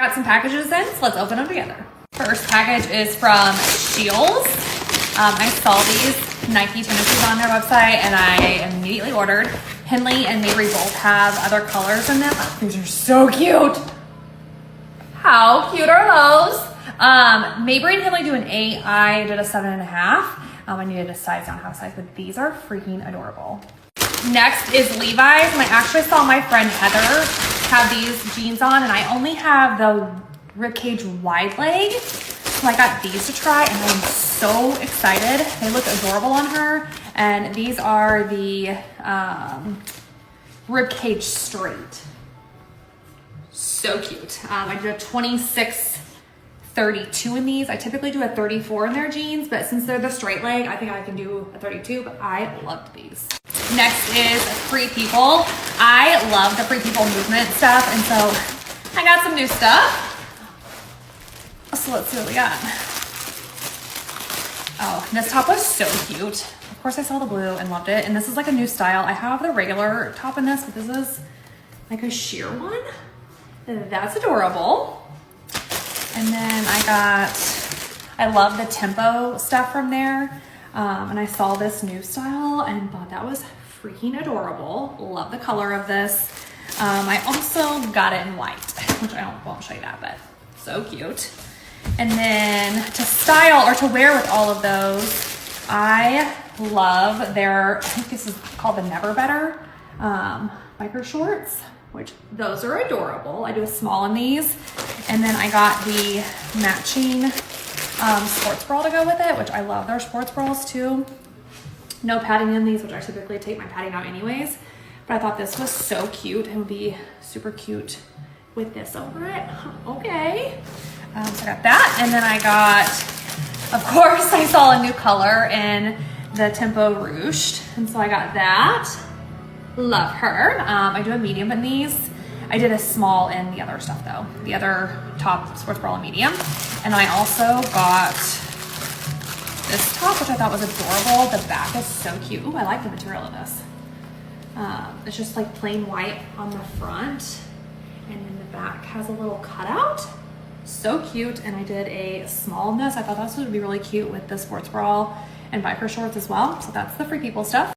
Got some packages in, so let's open them together. First package is from Shields. I saw these Nike tennis shoes on their website and I immediately ordered. Henley and Mabry both have other colors in them. Oh, these are so cute. How cute are those? Mabry and Henley do an 8. I did a 7.5. I needed a size down half size, but these are freaking adorable. Next is Levi's, and I actually saw my friend Heather have these jeans on, and I only have the ribcage wide leg, so I got these to try, and I'm so excited. They look adorable on her, and these are the ribcage straight. So cute. I did a 26-32 in these. I typically do a 34 in their jeans, but since they're the straight leg, I think I can do a 32, but I loved these. Next is Free People. I love the Free People movement stuff, and so I got some new stuff. So let's see what we got. Oh, this top was so cute. Of course I saw the blue and loved it, and this is like a new style. I have the regular top in this, but this is like a sheer one. That's adorable. And then I love the tempo stuff from there. And I saw this new style and thought that was freaking adorable. Love the color of this. I also got it in white, which won't show you that, but so cute. And then to style or to wear with all of those, I love their, I think this is called the Never Better biker shorts, which those are adorable. I do a small in these. And then I got the matching sports bra to go with it, which I love their sports bras too. No padding in these, which I typically take my padding out anyways. But I thought this was so cute. It would be super cute with this over it. Okay. So I got that. And then I got, of course, I saw a new color in the Tempo Ruched. And so I got that. Love her. I do a medium in these. I did a small in the other stuff though. The other top sports bra medium. And I also got this top, which I thought was adorable. The back is so cute. Ooh, I like the material of this. It's just like plain white on the front. And then the back has a little cutout. So cute. And I did a small in this. I thought this would be really cute with the sports bra and biker shorts as well. So that's the Free People stuff.